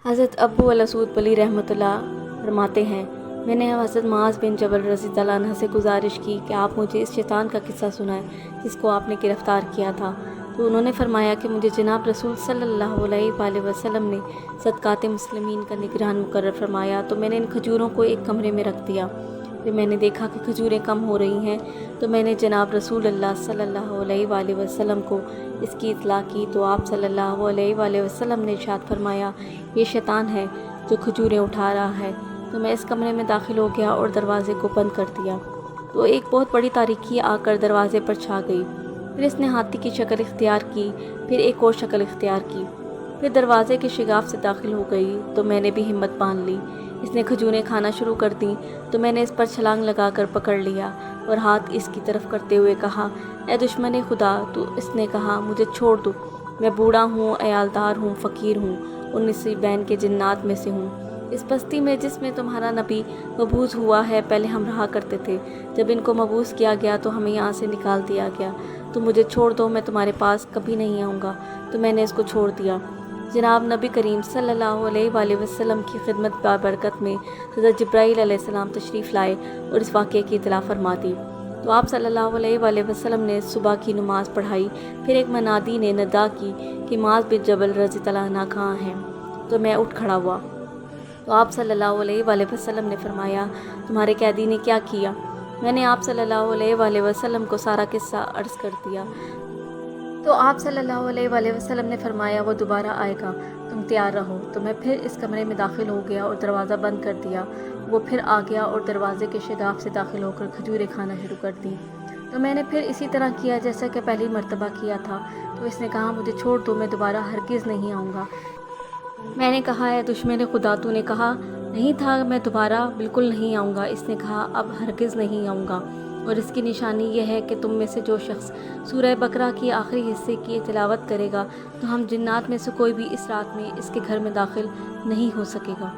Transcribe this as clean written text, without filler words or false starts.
حضرت ابو الاسود بلی رحمۃ اللہ فرماتے ہیں، میں نے حضرت معاذ بن جبل رضی اللہ عنہ سے گزارش کی کہ آپ مجھے اس شیطان کا قصہ سنائیں جس کو آپ نے گرفتار کیا تھا، تو انہوں نے فرمایا کہ مجھے جناب رسول صلی اللہ علیہ وآلہ وسلم نے صدقات مسلمین کا نگران مقرر فرمایا، تو میں نے ان کھجوروں کو ایک کمرے میں رکھ دیا۔ پھر میں نے دیکھا کہ کھجوریں کم ہو رہی ہیں، تو میں نے جناب رسول اللہ صلی اللہ علیہ وآلہ وسلم کو اس کی اطلاع کی، تو آپ صلی اللہ علیہ وآلہ وسلم نے ارشاد فرمایا، یہ شیطان ہے جو کھجوریں اٹھا رہا ہے۔ تو میں اس کمرے میں داخل ہو گیا اور دروازے کو بند کر دیا، تو ایک بہت بڑی تاریکی آ کر دروازے پر چھا گئی۔ پھر اس نے ہاتھی کی شکل اختیار کی، پھر ایک اور شکل اختیار کی، پھر دروازے کے شگاف سے داخل ہو گئی، تو میں نے بھی ہمت باندھ لی۔ اس نے کھجوریں کھانا شروع کر دیں، تو میں نے اس پر چھلانگ لگا کر پکڑ لیا اور ہاتھ اس کی طرف کرتے ہوئے کہا، اے دشمن خدا! تو اس نے کہا، مجھے چھوڑ دو، میں بوڑھا ہوں، عیالدار ہوں، فقیر ہوں اور نصیبین کے جنات میں سے ہوں۔ اس بستی میں جس میں تمہارا نبی مبعوث ہوا ہے پہلے ہم رہا کرتے تھے، جب ان کو مبعوث کیا گیا تو ہمیں یہاں سے نکال دیا گیا، تو مجھے چھوڑ دو، میں تمہارے پاس کبھی نہیں آؤں گا۔ تو میں نے اس کو چھوڑ دیا۔ جناب نبی کریم صلی اللہ علیہ وآلہ وسلم کی خدمت بابرکت میں حضرت جبرائیل علیہ السلام تشریف لائے اور اس واقعے کی اطلاع فرما دی، تو آپ صلی اللہ علیہ وآلہ وسلم نے صبح کی نماز پڑھائی۔ پھر ایک منادی نے ندا کی کہ معاذ بن جبل رضی اللہ عنہ کہاں ہیں، تو میں اٹھ کھڑا ہوا، تو آپ صلی اللہ علیہ وآلہ وسلم نے فرمایا، تمہارے قیدی نے کیا کیا؟ میں نے آپ صلی اللہ علیہ وآلہ وسلم کو سارا قصہ عرض کر دیا، تو آپ صلی اللہ علیہ وآلہ وسلم نے فرمایا، وہ دوبارہ آئے گا، تم تیار رہو۔ تو میں پھر اس کمرے میں داخل ہو گیا اور دروازہ بند کر دیا۔ وہ پھر آ گیا اور دروازے کے شگاف سے داخل ہو کر کھجوریں کھانا شروع کر دیں، تو میں نے پھر اسی طرح کیا جیسا کہ پہلی مرتبہ کیا تھا۔ تو اس نے کہا، مجھے چھوڑ دو، میں دوبارہ ہرگز نہیں آؤں گا۔ میں نے کہا، اے دشمن خدا! تو نے کہا نہیں تھا میں دوبارہ بالکل نہیں آؤں گا۔ اس نے کہا، اب ہرگز نہیں آؤں گا، اور اس کی نشانی یہ ہے کہ تم میں سے جو شخص سورہ بقرہ کی آخری حصے کی تلاوت کرے گا، تو ہم جنات میں سے کوئی بھی اس رات میں اس کے گھر میں داخل نہیں ہو سکے گا۔